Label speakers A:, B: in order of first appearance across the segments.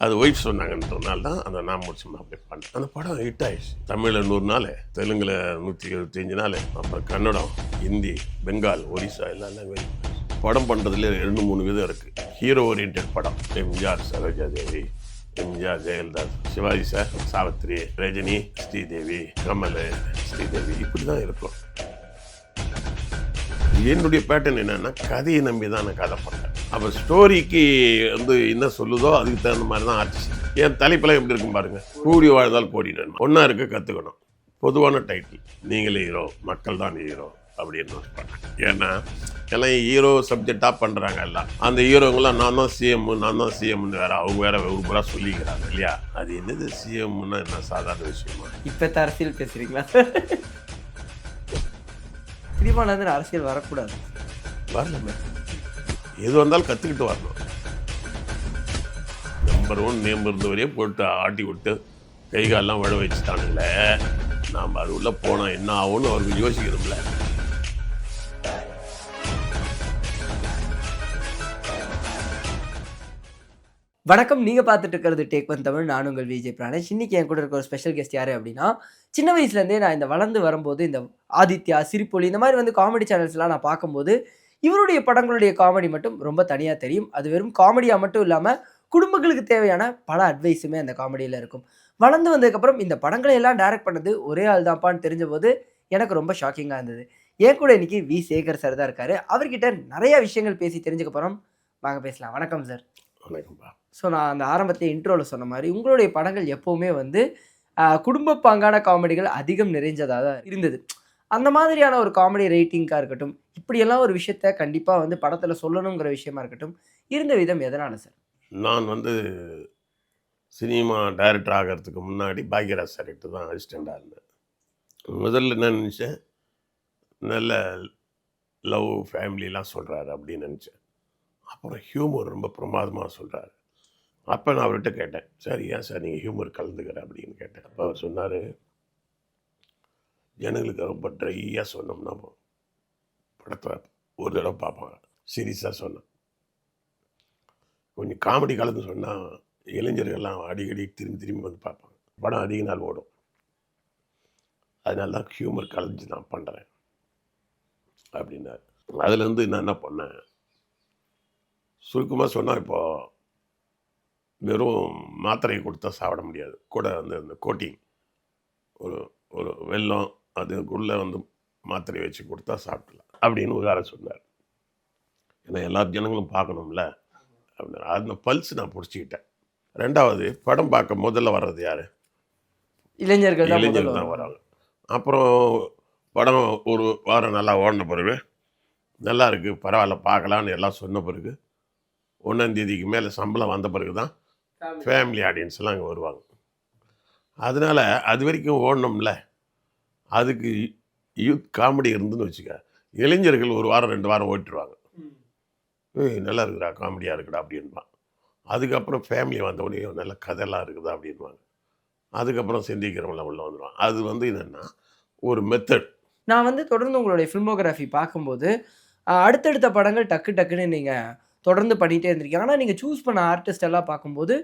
A: அது ஒய்ஃப் சொன்னாங்கன்றதுனால தான் அந்த நான் முடிச்சு அப்படி பண்ணேன். அந்த படம் ஹிட் ஆயிடுச்சு. தமிழில் 100 நாள், தெலுங்கில் 175 நாள், அப்புறம் கன்னடம், ஹிந்தி, பெங்கால், ஒரிசா எல்லா லாங்குவேஜ். படம் பண்ணுறதுல 2-3 விதம் இருக்குது. ஹீரோ ஓரியன்ட் படம். எம்ஜிஆர், சரோஜா தேவி, எம்ஜிஆர், ஜெயலலிதா, சிவாஜி சார், சாவித்ரி, ரஜினி, ஸ்ரீதேவி, கமல், ஸ்ரீதேவி, இப்படி தான் இருக்கும். என்னுடைய பேட்டர்ன் என்னென்னா கதையை நம்பி தான் நான் கதை பண்ணேன். அப்போ ஸ்டோரிக்கு என்ன சொல்லுதோ அதுக்கு தகுந்த மாதிரி தான் ஆர்டிஸ்ட். என் தலைப்பெல்லாம் எப்படி இருக்கும் பாருங்கள். கூடி வாழ்ந்தால் கோடி நன்மை. ஒன்றா இருக்க கற்றுக்கணும். பொதுவான டைட்டில். நீங்களே ஹீரோ, மக்கள் தான் ஹீரோ அப்படின்னு பண்ணேன். ஏன்னா எல்லாம் ஹீரோ சப்ஜெக்டாக பண்ணுறாங்க எல்லாம். அந்த ஹீரோங்களாம் நான் தான் சிஎம்னு வேறு அவங்க வேறு ஒரு முறை சொல்லிக்கிறாங்க இல்லையா. அது என்னது சிஎம்னா என்ன சாதாரண விஷயமா?
B: இப்போ அரசியல் பேசுகிறீங்களா? சினிமாலேருந்து அரசியல் வரக்கூடாது.
A: வரலமே, எது வந்தாலும் கற்றுக்கிட்டு வரணும். நம்பர் 1 நேம் இருந்தவரையே போட்டு ஆட்டி விட்டு கைகாலெலாம் விழ வச்சுட்டானுங்களே. நாம் அது உள்ளே போனால் என்ன ஆகும்னு அவருக்கு யோசிக்கணும்ல.
B: வணக்கம். நீங்கள் பார்த்துட்டு இருக்கிறது டேக் ஒன் தமிழ். நான் உங்கள் விஜய் பிராணேஷ். இன்றைக்கி என் கூட இருக்க ஒரு ஸ்பெஷல் கெஸ்ட் யார் அப்படின்னா, சின்ன வயசுலேருந்தே நான் இந்த வளர்ந்து வரும்போது இந்த ஆதித்யா, சிரிப்பொலி இந்த மாதிரி காமெடி சேனல்ஸ்லாம் நான் பார்க்கும்போது இவருடைய படங்களுடைய காமெடி மட்டும் ரொம்ப தனியாக தெரியும். அது வெறும் காமெடியாக மட்டும் இல்லாமல் குடும்பங்களுக்கு தேவையான பல அட்வைஸுமே அந்த காமெடியில் இருக்கும். வளர்ந்து வந்ததுக்கப்புறம் இந்த படங்களை எல்லாம் டைரக்ட் பண்ணது ஒரே ஆள் தான்ப்பான்னு தெரிஞ்சபோது எனக்கு ரொம்ப ஷாக்கிங்காக இருந்தது. என் கூட இன்னைக்கு வி சேகர் சார் தான் இருக்காரு. அவர்கிட்ட நிறைய விஷயங்கள் பேசி தெரிஞ்சுக்க போகிறோம். வாங்க பேசலாம். வணக்கம் சார்.
A: வணக்கம்பா.
B: ஸோ நான் அந்த ஆரம்பத்தில் இன்ட்ரோவில் சொன்ன மாதிரி உங்களுடைய படங்கள் எப்போவுமே குடும்ப பாங்கான காமெடிகள் அதிகம் நிறைஞ்சதாக தான் இருந்தது. அந்த மாதிரியான ஒரு காமெடி ரைட்டிங்காக இருக்கட்டும், இப்படியெல்லாம் ஒரு விஷயத்த கண்டிப்பாக படத்தில் சொல்லணுங்கிற விஷயமா இருக்கட்டும், இருந்த விதம் எதனால் சார்?
A: நான் சினிமா டைரக்டர் ஆகிறதுக்கு முன்னாடி பாக்யராஜ் சார்கிட்ட தான் அசிஸ்டண்டாக இருந்தேன். முதல்ல என்ன நினச்சேன், நல்ல லவ் ஃபேமிலிலாம் சொல்கிறாரு அப்படின்னு நினச்சேன். அப்புறம் ஹியூமர் ரொம்ப பிரமாதமாக சொல்கிறாரு. அப்போ நான் அவர்கிட்ட கேட்டேன், சார் ஏன் சார் நீங்கள் ஹியூமர் கலந்துக்கிற அப்படின்னு கேட்டேன். அப்போ அவர் சொன்னார், ஜனங்களுக்கு ரொம்ப ட்ரையாக சொன்னோம்னா படத்தை ஒரு தடவை பார்ப்பாங்க. சீரியஸாக சொன்னேன், கொஞ்சம் காமெடி கலந்து சொன்னால் இளைஞர்கள்லாம் அடிக்கடி திரும்பி வந்து பார்ப்பாங்க. படம் அதிக நாள் ஓடும். அதனால தான் ஹியூமர் கலந்து நான் பண்ணுறேன் அப்படின்னாரு. அதுலேருந்து நான் என்ன பண்ணேன், சுருக்கமாக சொன்னால் இப்போது வெறும் மாத்திரையை கொடுத்தா சாப்பிட முடியாது. கூட அந்த கோட்டிங் ஒரு ஒரு வெல்லம் அதுக்குள்ளே மாத்திரையை வச்சு கொடுத்தா சாப்பிடலாம் அப்படின்னு உதாரணம் சொன்னார். ஏன்னா எல்லா ஜனங்களும் பார்க்கணும்ல அப்படின்னா அந்த பல்ஸ் நான் பிடிச்சிக்கிட்டேன். ரெண்டாவது, படம் பார்க்க முதல்ல வர்றது யார்?
B: இளைஞர்கள்
A: தான் வராங்க. அப்புறம் படம் ஒரு வாரம் நல்லா ஓடின பிறகு நல்லா இருக்குது, பரவாயில்ல பார்க்கலான்னு எல்லாம் சொன்ன பிறகு 1ஆம் தேதிக்கு மேலே சம்பளம் வந்த பிறகு தான் ஃபேமிலி ஆடியன்ஸ்லாம் அங்கே வருவாங்க. அதனால் அது வரைக்கும் ஓடணும்ல. அதுக்கு யூத் காமெடி இருந்துன்னு வச்சுக்க, இளைஞர்கள் ஒரு வாரம் 2 வாரம் ஓட்டிடுவாங்க. நல்லா இருக்குடா, காமெடியாக இருக்குடா அப்படின்பான். அதுக்கப்புறம் ஃபேமிலி வந்தவொடனே நல்ல கதையெல்லாம் இருக்குதா அப்படின்வாங்க. அதுக்கப்புறம் சிந்திக்கிறவங்களாம் உள்ள வந்துடுவாங்க. அது என்னென்னா ஒரு மெத்தட்.
B: நான் தொடர்ந்து உங்களுடைய ஃபில்மோகிராஃபி பார்க்கும்போது அடுத்தடுத்த படங்கள் டக்கு டக்குன்னு நீங்கள் தொடர்ந்து பண்ணிகிட்டே இருந்திருக்கீங்க. ஆனால் நீங்கள் சூஸ் பண்ண ஆர்டிஸ்ட் எல்லாம் பார்க்கும்போது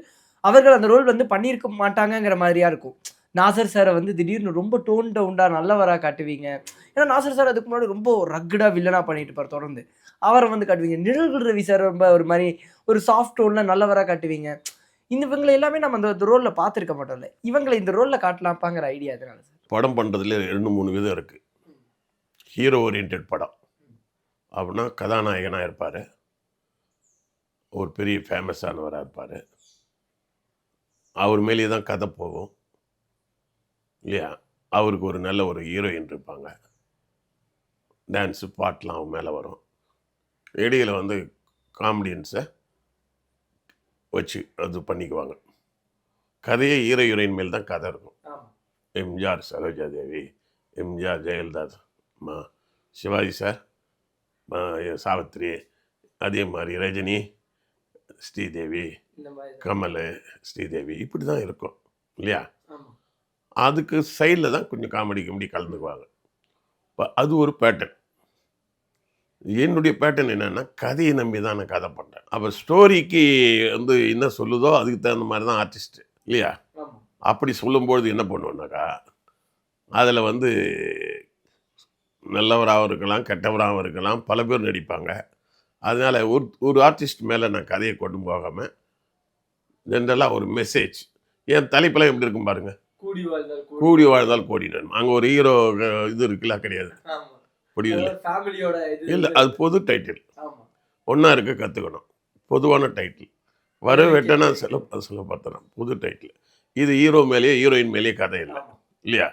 B: அவர்கள் அந்த ரோல் பண்ணியிருக்க மாட்டாங்கங்கிற மாதிரியா இருக்கும். நாசர் சாரை திடீர்னு ரொம்ப டோன் டவுண்டாக நல்லவராக காட்டுவீங்க. ஏன்னா நாசர் சார் அதுக்கு முன்னாடி ரொம்ப ரக்குடாக வில்லனாக பண்ணிட்டு இருப்பார். தொடர்ந்து அவரை காட்டுவீங்க. நிழல்கள் ரவி சார் ரொம்ப ஒரு மாதிரி ஒரு சாஃப்ட் டோனில் நல்லவராக காட்டுவீங்க. இவங்களை எல்லாமே நம்ம அந்த ரோலில் பார்த்துருக்க மாட்டோம்ல. இவங்களை இந்த ரோலில் காட்டலாம்ப்பாங்கிற ஐடியா எதனால சார்?
A: படம் பண்ணுறதுல 2-3 விதம் இருக்குது. ஹீரோ ஓரியன்ட் படம் அப்படின்னா கதாநாயகனாக இருப்பார், ஒரு பெரிய ஃபேமஸானவராக இருப்பார், அவர் மேலேயே தான் கதை போகும் இல்லையா. அவருக்கு ஒரு நல்ல ஒரு ஹீரோயின் இருப்பாங்க, டான்ஸு பாட்டெலாம் அவங்க மேலே வரும். இடையில் காமெடியன்ஸை வச்சு அது பண்ணிக்குவாங்க. கதையே ஹீரோ ஹீரோயின் மேல் தான் கதை இருக்கும். எம்ஜிஆர், சரோஜா தேவி, எம்ஜிஆர், ஜெயலலிதா, சிவாஜி சார், சாவித்ரி, அதே மாதிரி ரஜினி, ஸ்ரீதேவி, கமல், ஸ்ரீதேவி, இப்படி தான் இருக்கும் இல்லையா. அதுக்கு சைடில் தான் கொஞ்சம் காமெடி கலந்துக்குவாங்க. இப்போ அது ஒரு பேட்டர்ன். என்னுடைய பேட்டர்ன் என்னன்னா, கதையை நம்பி தான் நான் கதை பண்றேன். அப்ப ஸ்டோரிக்கு வந்து என்ன சொல்லுதோ அதுக்கு தகுந்த மாரி தான் ஆர்டிஸ்ட் இல்லையா?
B: ஆமா.
A: அப்படி சொல்லும்பொழுது என்ன பண்ணுவேன்னாக்கா, அதில வந்து நல்லவராவும் இருக்கலாம், கெட்டவராவும் இருக்கலாம். பல பேர் நடிப்பாங்க. அதனால ஒரு ஒரு ஆர்டிஸ்ட் மேல நான் கதைய கொண்டு போகாம, ஜென்ரலா ஒரு மெசேஜ். என் தலைப்பெல்லாம் எப்படி இருக்கும் பாருங்க.
B: கூடி வாழ்ந்தால் கோடி
A: "கூடி
B: நன்மை.
A: வாழ்ந்தால் கோடி நன்மை." அங்க ஒரு ஹீரோ இது இருக்குல்ல கிடையாது.
B: ஆமா.
A: புரியுதுல்ல?
B: அதாவது ஃபேமிலியோட இது
A: இல்ல
B: வந்து
A: அது பொது டைட்டில்.
B: ஆமா.
A: ஒண்ணா இருக்க கத்துக்கணும். பொதுவான டைட்டில். வர
B: வர வைக்க
A: வெட்டனா
B: கத்துக்கணும்.
A: செலவு புது டைட்டில். இது ஹீரோ மேலேயே, ஹீரோயின் மேலேயே கதை இல்ல.
B: ஆமா.
A: இல்லையா?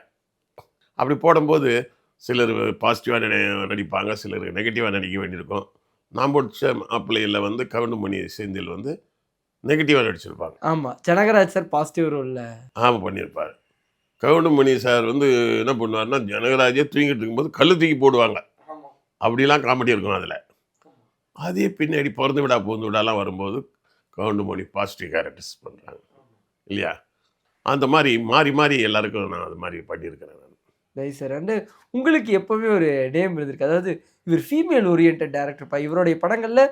A: அப்படி போடும்போது சிலர் பாசிட்டிவா நடிப்பாங்க, சிலர் நெகட்டிவா நடிக்க வேண்டியிருக்கும். நான் பிடிச்ச மாப்பிள்ளையில வந்து கவுண்டமணி செந்தில் வந்து நெகட்டிவா நடிச்சிருப்பாங்க.
B: ஆமா. ஜனகராஜ் சார் பாசிட்டிவ் ரோல்ல.
A: ஆமா பண்ணியிருப்பாரு. கவுண்டமணி சார் வந்து என்ன பண்ணுவாருன்னா, ஜனகராஜே தூங்கிட்டு இருக்கும்போது கல்லு தூக்கி போடுவாங்க.
B: ஆமா.
A: அப்படிலாம் காமெடி இருக்கும் அதில. அதே பின்னாடி பொறந்து விடா புகுந்து விடாலாம் வரும்போது கவுண்டமணி பாசிட்டிவ் கேரக்டர்ஸ் பண்றாங்க. இல்லையா? அந்த மாரி மாறி மாறி எல்லாருக்கும் நான் அது மாரி பண்ணியிருக்கிறேன் நான்.
B: Nice sir. அண்ட் உங்களுக்கு எப்பவுமே ஒரு நேம் இருந்திருக்கு. அதாவது இவர் ஃபீமேல் ஓரியன்டட் டைரக்டர்ப்பா. இவருடைய படங்கள்ல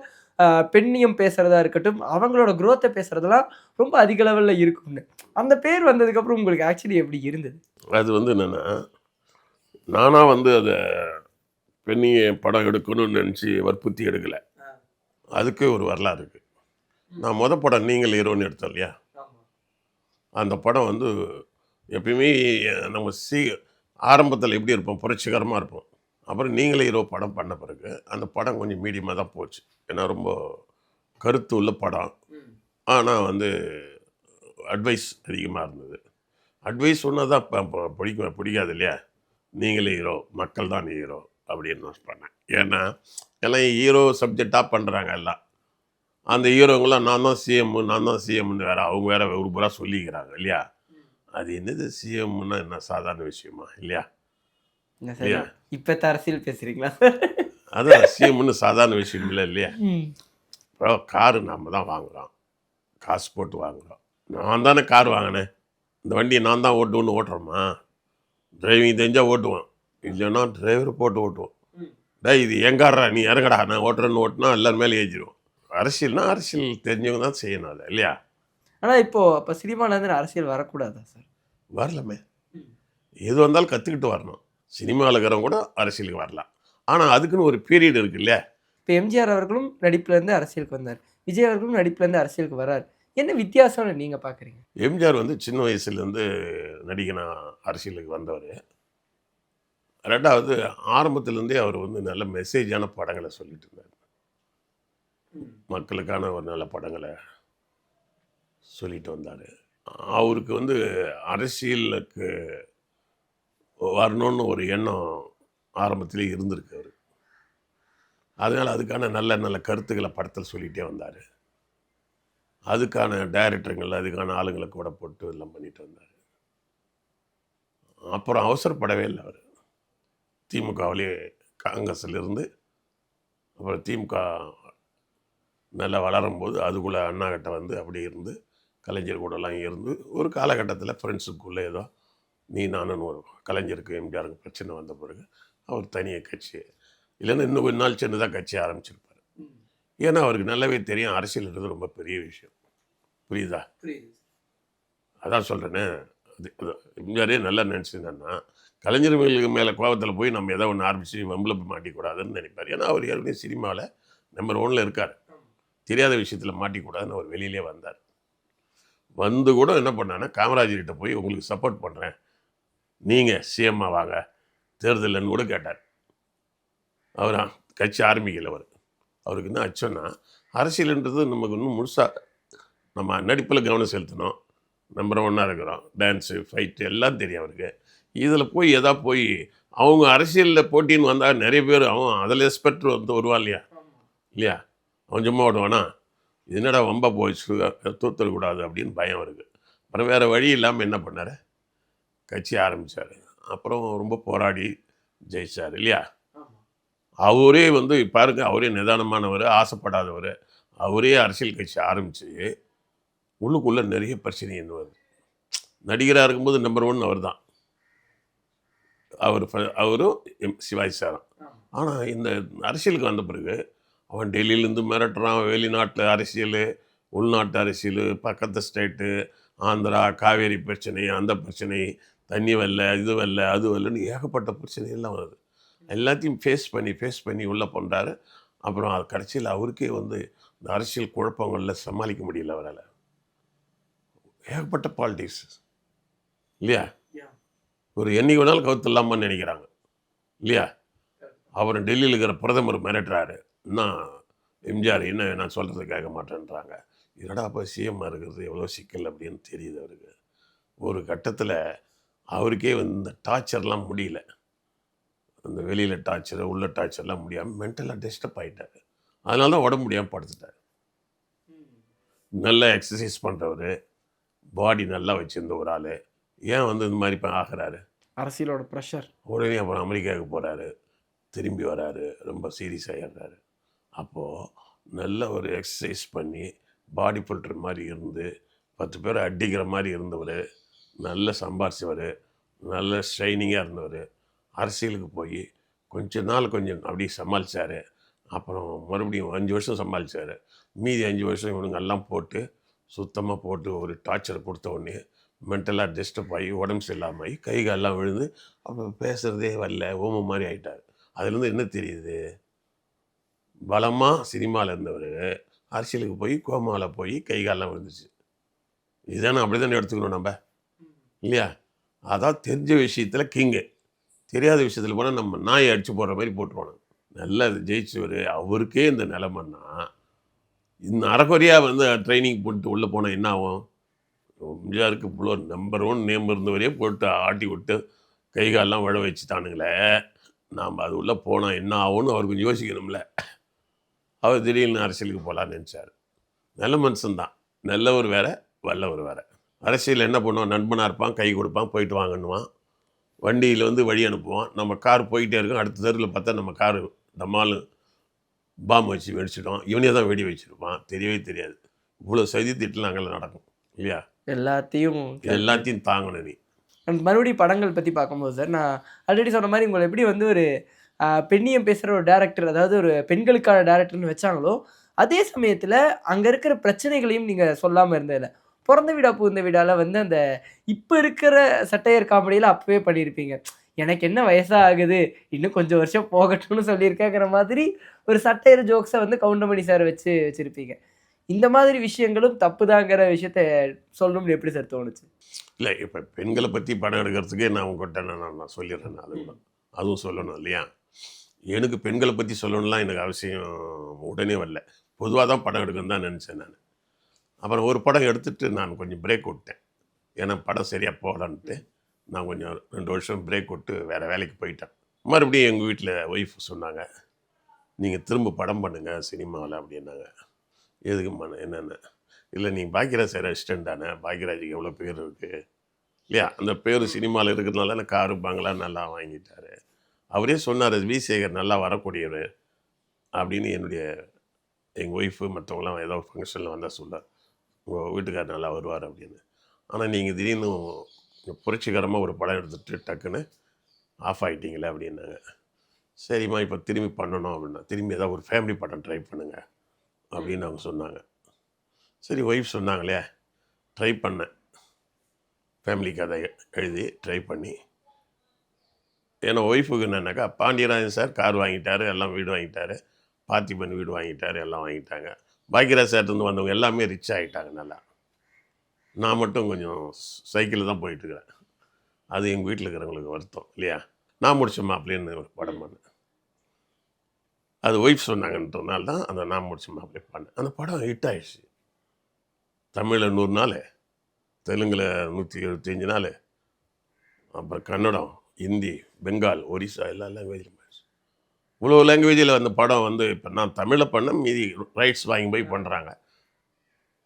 B: பெண்ணியம் பேசுறதா இருக்கட்டும், அவங்களோட குரோத்த பேசுறதெல்லாம் ரொம்ப அதிக லெவல்ல இருக்கும்னு. அந்த பேர் வந்ததுக்கப்புறம் உங்களுக்கு ஆக்சுவலி எப்படி இருந்தது?
A: அது வந்து என்னன்னா, நானா வந்து அத பெண்ணிய படம் எடுக்கணும்னு நெனச்சு வற்புறுத்தி எடுக்கல. அதுக்கு ஒரு வரலாறு இருக்கு. நான் படம் நீங்கள் ஹீரோன்னு எடுத்தோம் இல்லையா?
B: ஆமா.
A: அந்த படம் வந்து எப்பயுமே நம்ம ஆரம்பத்தில எப்படி இருப்போம்? புரட்சிகரமா இருப்போம். அப்புறம் நீங்களே ஹீரோ படம் பண்ண பிறகு, அந்த படம் கொஞ்சம் மீடியமா தான் போச்சு. ஏன்னா ரொம்ப கருத்து உள்ள படம்.
B: ம்.
A: ஆனா வந்து அட்வைஸ் அதிகமா இருந்தது. அட்வைஸ் சொன்னா தான் பிடிக்காது இல்லையா? நீங்களே ஹீரோ, மக்கள் தான் ஹீரோ அப்படின்னு நான் பண்ணேன். ஏன்னா, எல்லாம் ஹீரோ சப்ஜெக்ட்டா பண்றாங்க எல்லாம். அந்த ஹீரோங்கலாம் நான் தான் சிஎம், நான் தான் சிஎம்ன்னு வேற அவங்க வேற ஒரு புறா சொல்லிக்கிறாங்க இல்லையா? அது என்னது சிஎம்ன்னா என்ன சாதாரண விஷயமா? இல்லையா?
B: என்ன சார்
A: இல்லையா?
B: இப்பத்த அரசியல் பேசுறீங்களா?
A: அதான் சிஎம்ன்னு சாதாரண விஷயம் இல்லையா?
B: ம்.
A: இப்போ காரு நாம தான் வாங்குறோம். காசு போட்டு வாங்குறோம். நான் தானே கார் வாங்கினேன். இந்த வண்டியை நான் தான் ஓட்டுவேன்னு ஓட்டுறோமா? டிரைவிங் தெரிஞ்சா ஓட்டுவோம். இல்லைன்னா டிரைவர் போட்டு ஓட்டுவோம்.
B: ம்.
A: டேய் இது என் கார்ரா நீ இறங்கடா நான் ஓட்டுறேன்னு ஓட்டுனா எல்லாரும் மேலே ஏற்றிடுவோம். அரசியல்னா அரசியல் தெரிஞ்சவங்க தான் செய்யணும் அதை இல்லையா?
B: ஆனா இப்போ அப்ப சினிமால இருந்து அரசியல் வரக்கூடாதா சார்?
A: வரலாமே.
B: ம்.
A: எது வந்தாலும் கற்றுக்கிட்டு வரணும். சினிமாவில் இருக்கிறவங்க கூட அரசியலுக்கு வரலாம். ஆனால் அதுக்குன்னு ஒரு பீரியட் இருக்கு இல்லையா?
B: இப்ப எம்ஜிஆர் அவர்களும் நடிப்புல இருந்து அரசியலுக்கு வந்தார். விஜய் அவர்களும் நடிப்புல இருந்து அரசியலுக்கு வராரு. என்ன வித்தியாசம்னு நீங்க பார்க்குறீங்க?
A: எம்ஜிஆர் வந்து சின்ன வயசுலேருந்து நடிகனா அரசியலுக்கு வந்தவர். 2வது ஆரம்பத்திலேருந்தே அவர் வந்து நல்ல மெசேஜான படங்களை சொல்லிட்டு இருந்தார்.
B: ம்.
A: மக்களுக்கான ஒரு நல்ல படங்களை சொல்லிட்டு வந்தார். அவருக்கு வந்து அரசியலுக்கு வரணும்னு ஒரு எண்ணம் ஆரம்பத்திலே இருந்திருக்கு அவருக்கு. அதனால் அதுக்கான நல்ல நல்ல கருத்துக்களை படத்தில் சொல்லிகிட்டே வந்தார். அதுக்கான டைரக்டருங்கள் அதுக்கான ஆளுங்களை கூட போட்டு எல்லாம் பண்ணிட்டு வந்தார். அப்புறம் அவசரப்படவே இல்லை அவர். திமுகவிலே காங்கிரஸிலிருந்து அப்புறம் திமுக நல்லா வளரும்போது அதுக்குள்ளே அண்ணா கிட்ட வந்து அப்படி இருந்து கலைஞர் கூடலாம் இருந்து ஒரு காலகட்டத்தில் ஃப்ரெண்ட்ஸுக்குள்ளே ஏதோ நீ நானுன்னு ஒரு கலைஞருக்கு எம்ஜிஆருக்கு பிரச்சனை வந்த பிறகு அவர் தனியாக கட்சி இல்லைன்னா இன்னும் கொஞ்ச நாள் சின்னதாக கட்சி ஆரம்பிச்சிருப்பார்.
B: ம்.
A: ஏன்னா அவருக்கு நல்லாவே தெரியும் அரசியல்ன்றது ரொம்ப பெரிய விஷயம். புரியுதா?
B: புரியுது.
A: அதான் சொல்கிறேனே அது எம்ஜிஆரே நல்லா நினச்சிருந்தாருன்னா கலைஞர்களுக்கு மேலே கோபத்தில் போய் நம்ம ஏதோ ஒன்று ஆரம்பித்து வம்பில் போய் மாட்டிக்கூடாதுன்னு நினைப்பார். ஏன்னா அவர் ஏற்கனவே சினிமாவில் நம்பர் 1ல் இருக்கார். தெரியாத விஷயத்தில் மாட்டிக்கூடாதுன்னு அவர் வெளியிலே வந்தார். வந்து கூட என்ன பண்ணான்னா காமராஜர்கிட்ட போய் உங்களுக்கு சப்போர்ட் பண்ணுறேன் நீங்கள் சிஎம்மாக வாங்க தேர்தலன்னு கூட கேட்டார். அவர் கட்சி ஆரம்பிக்கல அவருக்கு என்ன அச்சோன்னா அரசியல்ன்றது நமக்கு இன்னும் முழுசாக நம்ம நடிப்பில் கவனம் செலுத்தணும். நம்பர் 1ஆக இருக்கிறோம். டான்ஸு ஃபைட்டு எல்லாம் தெரியும் அவருக்கு. இதில் போய் போய் அவங்க அரசியலில் போட்டின்னு வந்தால் நிறைய பேர் அவன் அதில் எக்ஸ்பெக்ட் வந்து வருவான் இல்லையா? இல்லையா? அவன் சும்மா ஓடுவானா? இது என்னடா வம்பா போயிடுச்சு தூத்தரக்கூடாது அப்படின்னு பயம் இருக்குது. அப்புறம் வேறு வழி இல்லாமல் என்ன பண்ணார்? கட்சி ஆரம்பித்தார். அப்புறம் ரொம்ப போராடி ஜெயிச்சார் இல்லையா? அவரே வந்து பாருங்க அவரே நிதானமானவர், ஆசைப்படாதவர். அவரே அரசியல் கட்சி ஆரம்பித்து உள்ளுக்குள்ளே நிறைய பிரச்சனை என்ன வருது. நடிகராக இருக்கும்போது நம்பர் 1 அவர் தான். அவரும் சிவாஜி சாரும். ஆனால் இந்த அரசியலுக்கு வந்த பிறகு அவன் டெல்லியிலேருந்து மிரட்டுறான், வெளிநாட்டு அரசியல், உள்நாட்டு அரசியல், பக்கத்து ஸ்டேட்டு, ஆந்திரா, காவேரி பிரச்சனை, அந்த பிரச்சனை, தண்ணி வரல, இது வரல, அது வரலன்னு ஏகப்பட்ட பிரச்சனையெல்லாம் வருது. எல்லாத்தையும் ஃபேஸ் பண்ணி உள்ளே பண்ணுறாரு. அப்புறம் அது கடைசியில் அவருக்கே வந்து இந்த அரசியல் குழப்பங்களில் சமாளிக்க முடியல அவரால். ஏகப்பட்ட பாலிடிக்ஸ் இல்லையா? ஒரு என்னைக்கு வேணாலும் கவுத்துடலாமான்னு நினைக்கிறாங்க இல்லையா? அப்புறம் டெல்லியில் இருக்கிற பிரதமர் மிரட்டுறாரு. என்ன எம்ஜிஆர் என்ன நான் சொல்கிறது கேட்க மாட்டேன்றாங்க. இதடா அப்போ சிஎம்மாக இருக்கிறது எவ்வளோ சிக்கல் அப்படின்னு தெரியுது அவருக்கு. ஒரு கட்டத்தில் அவருக்கே வந்து இந்த டார்ச்சர்லாம் முடியல. அந்த வெளியில் டார்ச்சர், உள்ள டார்ச்சர்லாம் முடியாமல் மென்டலாக டிஸ்டர்ப் ஆகிட்டார். அதனால தான் உடம்பு முடியாமல் படுத்துட்டார். நல்லா எக்ஸசைஸ் பண்ணுறவர், பாடி நல்லா வச்சுருந்த ஒரு ஆள் ஏன் வந்து இந்த மாதிரி இப்போ ஆகிறாரு?
B: அரசியலோட ப்ரெஷர்.
A: உடனே அப்புறம் அமெரிக்காவுக்கு போகிறாரு, திரும்பி வராரு, ரொம்ப சீரியஸ் ஆகிடுறாரு. அப்போது நல்ல ஒரு எக்ஸசைஸ் பண்ணி பாடி பில்டர் மாதிரி இருந்து 10 பேரை அடிக்கிற மாதிரி இருந்தவர், நல்ல சம்பாரிச்சவர், நல்ல ஷைனிங்காக இருந்தவர், அரசியலுக்கு போய் கொஞ்சம் அப்படி சமாளித்தார். அப்புறம் மறுபடியும் 5 வருஷம் சமாளித்தார். மீதி 5 வருஷம் இவனுங்கெல்லாம் போட்டு சுத்தமாக போட்டு ஒரு டார்ச்சரை கொடுத்த உடனே மென்டலாக டிஸ்டர்ப் ஆகி உடம்பு சரியில்லாமல் ஆகி கை காலெல்லாம் விழுந்து அப்புறம் பேசுகிறதே வரல, ஊமை மாதிரி ஆகிட்டார். அதுலேருந்து என்ன தெரியுது? பலமாக சினிமாவில் இருந்தவர் அரசியலுக்கு போய் கோமாவில் போய் கை காலெல்லாம் விழுந்துச்சு. இதுதானே அப்படி தானே எடுத்துக்கணும் நம்ம இல்லையா? அதான் தெரிஞ்ச விஷயத்தில் கிங்கு, தெரியாத விஷயத்தில் போனால் நம்ம நாயை அடித்து போடுற மாதிரி போட்டுருவானு. நல்லா ஜெயிச்சவர் அவருக்கே இந்த நிலைமைன்னா இந்த அரைக்குறையாக வந்து ட்ரைனிங் போட்டு உள்ளே போனால் என்ன ஆகும்? எம்ஜிஆருக்கு இவ்வளோ நம்பர் 1 நேம் இருந்தவரையே போட்டு ஆட்டி விட்டு கை காலெல்லாம் விழ வச்சுட்டானுங்களே, நாம் அது உள்ளே போனால் என்ன ஆகும்னு அவர் கொஞ்சம் யோசிக்கணும்ல. அவர் திடீர்னு அரசியலுக்கு போகலான்னு நினச்சார். நல்ல மனுஷன்தான், நல்லவர் வேறு, வல்லவர் வேறு. அரசியல் என்ன பண்ணுவான்? நண்பனாக இருப்பான், கை கொடுப்பான், போயிட்டு வாங்கன்னுவான், வண்டியில் வந்து வழி அனுப்புவான். நம்ம கார் போயிட்டே இருக்கோம், அடுத்த தெருவில் பார்த்தா நம்ம காரு நம்மால் பாம்பு வச்சு வெடிச்சிட்டோம், இவனே தான் வெடி வச்சுருப்பான், தெரியவே தெரியாது. இவ்வளோ சதி திட்டலாம் அங்கெல்லாம் நடக்கும் இல்லையா? எல்லாத்தையும் தாங்கணும் நீ.
B: மறுபடியும் படங்கள் பற்றி பார்க்கும்போது சார், நான் ஆல்ரெடி சொன்ன மாதிரி உங்களை எப்படி வந்து ஒரு பெண்ணியம் பேசுகிற ஒரு டேரக்டர், அதாவது ஒரு பெண்களுக்கான டேரக்டர்னு வச்சாங்களோ, அதே சமயத்தில் அங்கே இருக்கிற பிரச்சனைகளையும் நீங்கள் சொல்லாமல் இருந்ததில்லை. பிறந்த வீடா புகுந்த வீடால வந்து அந்த இப்போ இருக்கிற சட்டையர் காமெடியில் அப்பவே பண்ணியிருப்பீங்க. எனக்கு என்ன வயசாகுது, இன்னும் கொஞ்சம் வருஷம் போகட்டும்னு சொல்லியிருக்கேங்கிற மாதிரி ஒரு சட்டையர் ஜோக்ஸை வந்து கவுண்டமணி சார் வச்சுருப்பீங்க. இந்த மாதிரி விஷயங்களும் தப்புதாங்கிற விஷயத்த சொல்லணும்னு எப்படி சார் தோணுச்சு?
A: இல்லை, இப்போ பெண்களை பற்றி படம் எடுக்கிறதுக்கே நான் உங்கள்கிட்ட நான் சொல்லிடுறேன். அதுவும் சொல்லணும் இல்லையா? எனக்கு பெண்களை பற்றி சொல்லணும்லாம் எனக்கு அவசியம் உடனே வரல. பொதுவாக தான் படம் எடுக்கணும்னு தான் நினச்சேன் நான். அப்புறம் ஒரு படம் எடுத்துகிட்டு நான் கொஞ்சம் பிரேக் விட்டேன். ஏன்னா படம் சரியாக போகலான்ட்டு நான் கொஞ்சம் 2 வருஷம் பிரேக் விட்டு வேறு வேலைக்கு போயிட்டேன். மறுபடியும் எங்கள் வீட்டில் ஒய்ஃப் சொன்னாங்க, நீங்கள் திரும்ப படம் பண்ணுங்கள் சினிமாவில் அப்படின்னாங்க. எதுக்குமா? என்னென்ன? இல்லை, நீங்கள் பாக்யராஜ் சார் அசிஸ்டன்ட் தானே, பாக்யராஜுக்கு எவ்வளோ பேர் இருக்குது இல்லையா? அந்த பேர் சினிமாவில் இருக்கிறதுனால எனக்கு காரு பங்களா நல்லா வாங்கிட்டார். அவரே சொன்னார், வி சேகர் நல்லா வரக்கூடியவர் அப்படின்னு. எங்கள் ஒய்ஃபு மற்றவங்களாம் ஏதோ ஃபங்க்ஷனில் வந்தால் சொன்னார், உங்கள் வீட்டுக்கார் நல்லா வருவார் அப்படின்னு. ஆனால் நீங்கள் திடீர்னு புரட்சிகரமாக ஒரு படம் எடுத்துகிட்டு டக்குன்னு ஆஃப் ஆகிட்டீங்களே அப்படின்னாங்க. சரிம்மா, இப்போ திரும்பி பண்ணணும் அப்படின்னா, திரும்பி ஏதாவது ஒரு ஃபேமிலி படம் ட்ரை பண்ணுங்கள் அப்படின்னு அவங்க சொன்னாங்க. சரி, ஒய்ஃப் சொன்னாங்களே, ட்ரை பண்ணேன். ஃபேமிலி கதை எழுதி ட்ரை பண்ணி, ஏன்னா ஒய்ஃபுக்கு என்னன்னாக்கா, பாண்டியராஜன் சார் கார் வாங்கிட்டார், எல்லாம் வீடு வாங்கிட்டார், பார்த்திபன் வீடு வாங்கிட்டார், எல்லாம் வாங்கிட்டாங்க. பாக்யராஜ் சார்லேருந்து வந்தவங்க எல்லாமே ரிச் ஆகிட்டாங்க நல்லா. நான் மட்டும் கொஞ்சம் சைக்கிளில் தான் போயிட்டுருக்கிறேன். அது எங்கள் வீட்டில் இருக்கிறவங்களுக்கு வருத்தம் இல்லையா? நான் முடிச்ச மாப்பிள்ளைன்னு ஒரு படம் பண்ணேன். அது ஒய்ஃப் சொன்னாங்கன்றதுனால தான் அந்த நான் முடிச்ச மாப்பிள்ளை பண்ணேன். அந்த படம் ஹிட் ஆகிடுச்சு. தமிழில் 100 நாள், தெலுங்கில் 175 நாள், அப்புறம் கன்னடம், ஹிந்தி, பெங்கால், ஒரிசா எல்லா லாங்குவேஜிலும் போயிடுச்சு. இவ்வளோ லாங்குவேஜில் அந்த படம் வந்து இப்போ நான் தமிழில் பண்ண மீதி ரைட்ஸ் வாங்கி போய் பண்ணுறாங்க.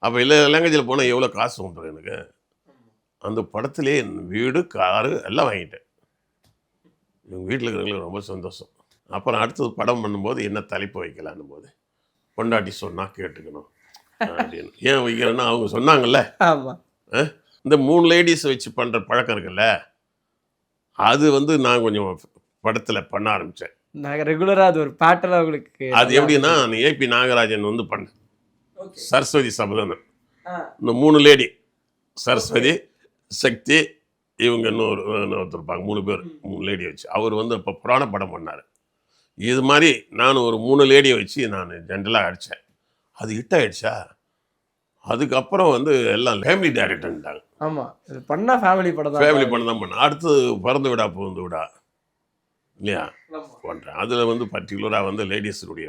A: அப்போ எல்லா லாங்குவேஜில் போனால் எவ்வளோ காசு வந்துடும் எனக்கு? அந்த படத்துலேயே வீடு, காரு எல்லாம் வாங்கிட்டேன். எங்கள் வீட்டில் இருக்கிறவங்களுக்கு ரொம்ப சந்தோஷம். அப்புறம் அடுத்தது படம் பண்ணும்போது என்ன தலைப்பு வைக்கலான்னும் போது, பொண்டாட்டி சொன்னால் கேட்டுக்கணும் அப்படின்னு. ஏன் வைக்கிறேன்னா அவங்க சொன்னாங்கல்ல, இந்த 3 லேடிஸ் வச்சு பண்ணுற பழக்கம் இருக்குல்ல, அது வந்து நான் கொஞ்சம் படத்தில் பண்ண ஆரம்பித்தேன்.
B: நான் ரெகுலரா அது ஒரு பேட்டர்னா உங்களுக்கு
A: அது
B: நல்லா
A: எப்படின்னா
B: அமைஞ்சது.
A: ஏபி நாகராஜன் வந்து பண்ண
B: ஓகே.
A: சரஸ்வதி சபதம்
B: ஆ.
A: இந்த 3 லேடி
B: ஓகே.
A: சரஸ்வதி, சக்தி, இவங்க இன்னொருத்தர் இருப்பாங்க 3 பேர் 3 லேடியை வச்சு அவர் வந்து இப்போ புராண படம் பண்ணார். இது மாதிரி நான் ஒரு 3 லேடியை வச்சு நான் ஜென்ரலாக அடித்தேன். அது ஹிட் ஆகிடுச்சா, அதுக்கப்புறம் வந்து எல்லாம் ஃபேமிலி டேரக்டர்ன்ட்டாங்க.
B: ஆமா. இது பண்ணா ஃபேமிலி படம் தான்.
A: ஃபேமிலி படம் தான் பண்ணேன். அடுத்து பிறந்து விடா புகுந்து விடா இல்லையா
B: ஆமா.
A: பண்ணுறேன். அதில் வந்து பர்டிகுலராக வந்து லேடிஸுடைய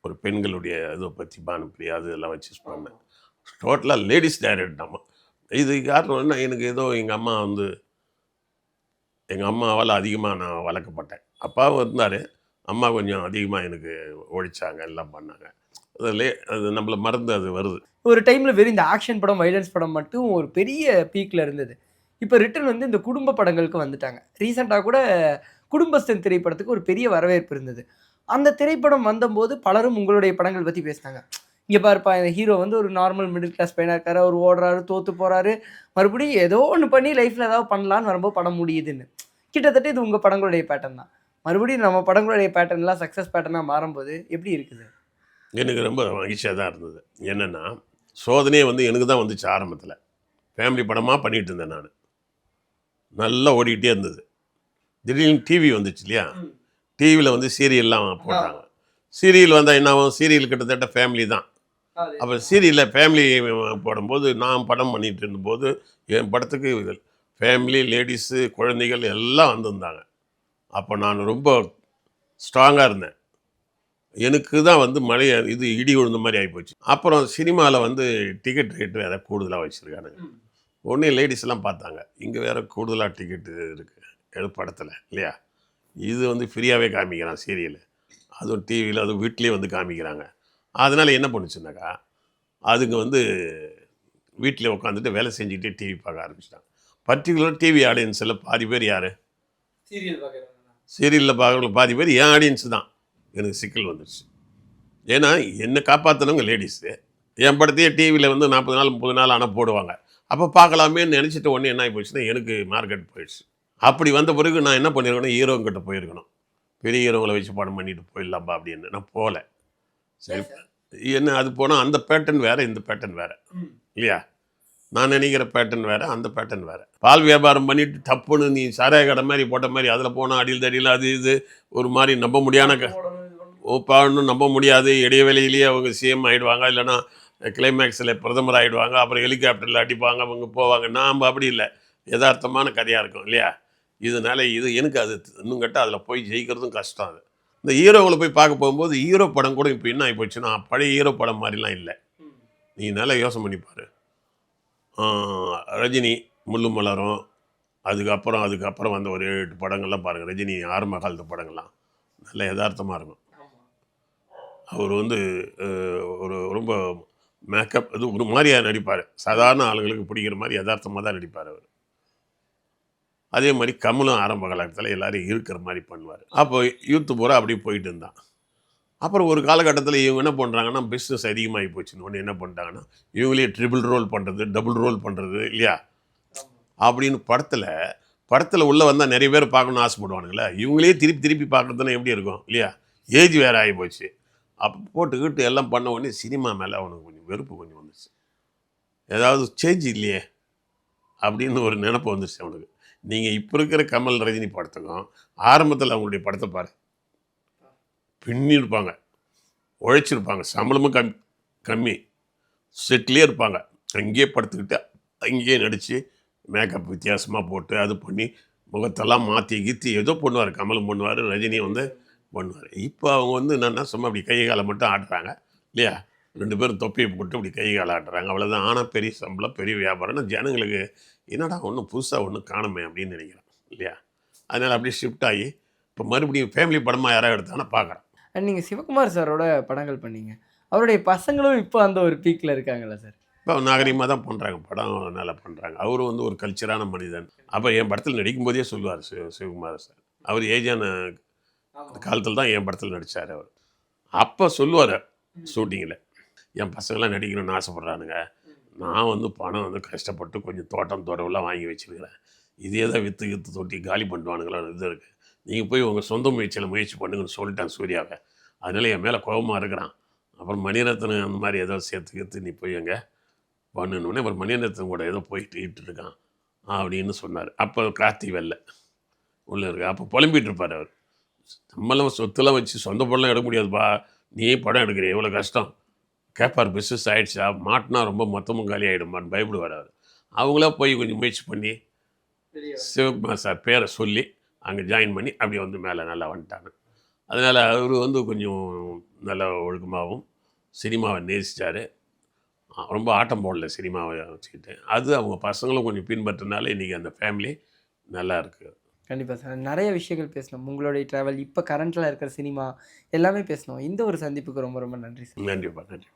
A: ஒரு பெண்களுடைய இதை பற்றி பானுப்பிரியா அது எல்லாம் வச்சு பண்ணேன். டோட்டலாக லேடிஸ் டைரக்ட் நம்ம. இது காரணம் எனக்கு ஏதோ எங்கள் அம்மாவால் அதிகமாக நான் வளர்க்கப்பட்டேன். அப்பாவும் இருந்தார், அம்மா கொஞ்சம் அதிகமாக எனக்கு ஒழிச்சாங்க எல்லாம் பண்ணாங்க. அது நம்மளை மறந்து அது வருது.
B: ஒரு டைம்ல வெறும் இந்த ஆக்ஷன் படம், வயலன்ஸ் படம் மட்டும் ஒரு பெரிய பீக்ல இருந்தது. இப்ப ரிட்டர்ன் வந்து இந்த குடும்ப படங்களுக்கு வந்துட்டாங்க. ரீசெண்டா கூட குடும்பஸ்தன் திரைப்படத்துக்கு ஒரு பெரிய வரவேற்பு இருந்தது. அந்த திரைப்படம் வந்தம்போது பலரும் உங்களுடைய படங்கள் பத்தி பேசினாங்க. இங்க பாருப்பா இந்த ஹீரோ வந்து ஒரு நார்மல் மிடில் கிளாஸ் பையனா இருக்காரு. அவரு ஓடுறாரு, தோத்து போறாரு. மறுபடியும் ஏதோ ஒண்ணு பண்ணி லைஃப்ல ஏதாவது பண்ணலான்னு வரும்போது படம் முடியுதுன்னு. கிட்டத்தட்ட இது உங்க படங்களுடைய பேட்டர்ன் தான். மறுபடியும் நம்ம படங்களுடைய பேட்டர்ன்லாம் சக்சஸ் பேட்டர்னா மாறும்போது எப்படி இருக்குது?
A: எனக்கு ரொம்ப மகிழ்ச்சியாக தான் இருந்தது. என்னென்னா சோதனையே வந்து எனக்கு தான் வந்துச்சு ஆரம்பத்தில். ஃபேமிலி படமாக பண்ணிகிட்டு இருந்தேன் நான். நல்லா ஓடிக்கிட்டே இருந்தது. திடீர்னு டிவி வந்துச்சு இல்லையா, டிவியில் வந்து சீரியல்லாம் போட்டாங்க. சீரியல் வந்தால் என்ன ஆகும், சீரியல் கிட்டத்தட்ட ஃபேமிலி தான். அப்போ சீரியலில் ஃபேமிலி போடும்போது நான் படம் பண்ணிகிட்டு இருந்தபோது என் படத்துக்கு ஃபேமிலி லேடிஸு குழந்தைகள் எல்லாம் வந்திருந்தாங்க. அப்போ நான் ரொம்ப ஸ்ட்ராங்காக இருந்தேன். எனக்கு தான் வந்து இடி விழுந்த மாதிரி ஆகிப்போச்சு. அப்புறம் சினிமாவில் வந்து டிக்கெட் ரேட்டு வேறு கூடுதலாக வச்சுருக்கானுங்க. ஒன்றே லேடிஸ்லாம் பார்த்தாங்க, இங்கே வேறு கூடுதலாக டிக்கெட்டு இருக்குது படத்தில் இல்லையா, இது வந்து ஃப்ரீயாகவே காமிக்கிறான் சீரியல், அதுவும் டிவியில் அதுவும் வீட்லேயே வந்து காமிக்கிறாங்க. அதனால் என்ன பண்ணுச்சுனாக்கா, அதுங்க வந்து வீட்டில் உட்காந்துட்டு வேலை செஞ்சுக்கிட்டே டிவி பார்க்க ஆரம்பிச்சிட்டாங்க. பர்டிகுலர் டிவி ஆடியன்ஸில் பாதி பேர் யார், சீரியலில் பார்க்குறவங்க பாதி பேர் என் ஆடியன்ஸ் தான். எனக்கு சிக்கல் வந்துடுச்சு. ஏன்னா என்னை காப்பாற்றினவங்க லேடிஸு, என் படத்தையே டிவியில் வந்து 40 நாள் 30 நாள் ஆனால் போடுவாங்க. அப்போ பார்க்கலாமேன்னு நினச்சிட்டு ஒன்று என்ன ஆகி போச்சுன்னா எனக்கு மார்க்கெட் போயிடுச்சு. அப்படி வந்த பிறகு நான் என்ன பண்ணியிருக்கணும், ஹீரோங்கிட்ட போயிருக்கணும். பெரிய ஹீரோங்களை வச்சு படம் பண்ணிட்டு போயிடலாம்பா அப்படின்னு. நான் போகல. சரி, என்ன அது போனால் அந்த பேட்டர்ன் வேறு, இந்த பேட்டர்ன் வேறு இல்லையா. நான் நினைக்கிற பேட்டர்ன் வேறு, அந்த பேட்டர்ன் வேறு. பால் வியாபாரம் பண்ணிவிட்டு டப்புன்னு நீ சாராய கடை மாதிரி போட்ட மாதிரி அதில் போனால் அடியில் தடியில் அது இது ஒரு மாதிரி நம்ப முடியாத பாடணும், நம்ப முடியாது. இடைவெளியிலேயே அவங்க சிஎம் ஆகிடுவாங்க, இல்லைனா கிளைமேக்ஸில் பிரதமர் ஆகிடுவாங்க, அப்புறம் ஹெலிகாப்டரில் அடிப்பாங்க, அவங்க போவாங்க. நாம் அப்படி இல்லை, யதார்த்தமான கதையாக இருக்கும் இல்லையா. இதனால் எனக்கு அது இன்னும் கேட்டால் அதில் போய் ஜெயிக்கிறதும் கஷ்டம். அது இந்த ஹீரோவில் போய் பார்க்க போகும்போது ஹீரோ படம் கூட இப்போ என்ன ஆகி போச்சுன்னா பழைய ஹீரோ படம் மாதிரிலாம் இல்லை. நீ நல்லா யோசனை பண்ணிப்பார். ரஜினி முள்ளு மலரும், அதுக்கப்புறம் வந்த ஒரு 7 படங்கள்லாம் பாருங்கள். ரஜினி ஆரம்ப காலத்து படங்கள்லாம் நல்ல யதார்த்தமாக இருக்கும். அவர் வந்து ஒரு ரொம்ப மேக்கப் அது ஒரு மாதிரியாக நடிப்பார். சாதாரண ஆளுங்களுக்கு பிடிக்கிற மாதிரி யதார்த்தமாக தான் நடிப்பார் அவர். அதே மாதிரி கமலும் ஆரம்ப காலத்தில் எல்லோரும் இருக்கிற மாதிரி பண்ணுவார். அப்போ யூத்து பூரா அப்படியே போயிட்டு இருந்தான். அப்புறம் ஒரு காலகட்டத்தில் இவங்க என்ன பண்ணுறாங்கன்னா, பிஸ்னஸ் அதிகமாகி போச்சுன்னு ஒன்று என்ன பண்ணிட்டாங்கன்னா, இவங்களே ட்ரிபிள் ரோல் பண்ணுறது, டபுள் ரோல் பண்ணுறது இல்லையா அப்படின்னு படத்தில் உள்ளே வந்தால் நிறைய பேர் பார்க்கணுன்னு ஆசைப்படுவானுங்களே, இவங்களே திருப்பி பார்க்குறதுன்னா எப்படி இருக்கும் இல்லையா. ஏஜ் வேறு ஆகி போச்சு. அப்போ போட்டுக்கிட்டு எல்லாம் பண்ண உடனே சினிமா மேலே அவனுக்கு கொஞ்சம் வெறுப்பு கொஞ்சம் வந்துச்சு. ஏதாவது சேஞ்ச் இல்லையே அப்படின்னு ஒரு நினப்பு வந்துச்சு அவனுக்கு. நீங்கள் இப்போ இருக்கிற கமல் ரஜினி படத்துக்கும் ஆரம்பத்தில் அவங்களுடைய படத்தை பாரு, பின்னிருப்பாங்க, உழைச்சிருப்பாங்க, சம்பளமும் கம்மி, செட்லேயே இருப்பாங்க, அங்கேயே படுத்துக்கிட்டு அங்கேயே நடித்து மேக்கப் வித்தியாசமாக போட்டு அது பண்ணி முகத்தெல்லாம் மாற்றி கீத்தி ஏதோ பண்ணுவார். கமலும் பண்ணுவார், ரஜினி வந்து பண்ணுவார். இப்போ அவங்க வந்து என்னென்னா சும்மா அப்படி கை காலை மட்டும் ஆட்டுறாங்க இல்லையா. 2 பேரும் தொப்பியை போட்டு அப்படி கை காலை ஆட்டுறாங்க, அவ்வளோதான். ஆனால் பெரிய சம்பளம், பெரிய வியாபாரம்னா ஜனங்களுக்கு என்னடா ஒன்றும் புதுசாக ஒன்றும் காணுமே அப்படின்னு நினைக்கிறேன் இல்லையா. அதனால் அப்படியே ஷிஃப்ட் ஆகி இப்போ மறுபடியும் ஃபேமிலி படமாக யாராவது எடுத்தாங்கன்னா பார்க்குறேன்.
B: நீங்கள் சிவகுமார் சாரோட படங்கள் பண்ணீங்க, அவருடைய பசங்களும் இப்போ அந்த ஒரு பீக்கில் இருக்காங்களா சார்?
A: இப்போ நாகரிகமாக தான் பண்ணுறாங்க, படம் நல்லா பண்ணுறாங்க. அவரும் வந்து ஒரு கல்ச்சரான மனிதன். அப்போ என் படத்தில் நடிக்கும் போதே சொல்லுவார் சிவகுமார் சார். அவர் ஏஜான காலத்தில் தான் என் படத்தில் நடித்தார். அவர் அப்போ சொல்லுவார் ஷூட்டிங்கில், என் பசங்களாம் நடிக்கணும்னு ஆசைப்பட்றானுங்க, நான் வந்து பணம் வந்து கஷ்டப்பட்டு கொஞ்சம் தோட்டம் துறவுலாம் வாங்கி வச்சுருக்கிறேன், இதே தான் விற்று தொட்டி காலி பண்ணுவானுங்களா இது இருக்குது, நீங்கள் போய் உங்கள் சொந்த முயற்சியில் முயற்சி பண்ணுங்கன்னு சொல்லிட்டான் சூர்யாவை. அதனால என் மேலே கோபமாக இருக்கிறான். அப்புறம் மணிரத்னம் அந்த மாதிரி ஏதோ சேர்த்து நீ போய் எங்கே பண்ணணுன்னே அப்புறம் மணிரத்னம் கூட ஏதோ போயிட்டு இருக்கான் அப்படின்னு சொன்னார். அப்போ கார்த்தி வெளில உள்ளே இருக்கு. அப்போ புலம்பிகிட்டு இருப்பார் அவர். நம்மளாம் சொத்துலாம் வச்சு சொந்த படம்லாம் எடுக்க முடியாதுப்பா, நீ படம் எடுக்கிறிய எவ்வளோ கஷ்டம். கேட்பார் பிஸ்னஸ் ஆகிடுச்சா, மாட்டினா ரொம்ப மொத்தமும் காலி ஆகிடுமான்னு பயப்படுவார் அவர். அவங்களா போய் கொஞ்சம் முயற்சி பண்ணி சிவகுமார் சார் பேரை சொல்லி அங்கே ஜாயின் பண்ணி அப்படியே வந்து மேலே நல்லா வந்துட்டாங்க. அதனால் அவர் வந்து கொஞ்சம் நல்லா ஒழுக்கமாகவும் சினிமாவை நேசித்தார். ரொம்ப ஆட்டம் போடல சினிமாவை வச்சுக்கிட்டு. அது அவங்க பசங்களும் கொஞ்சம் பின்பற்றினால இன்றைக்கி அந்த ஃபேமிலி நல்லா இருக்குது.
B: கண்டிப்பா சார். நெறைய விஷயங்கள் பேசினோம். உங்களுடைய ட்ராவல், இப்ப கரண்ட்ல இருக்கிற சினிமா எல்லாமே பேசினோம். இந்த ஒரு சந்திப்புக்கு ரொம்ப ரொம்ப நன்றி சார்.
A: நன்றிப்பா, நன்றி.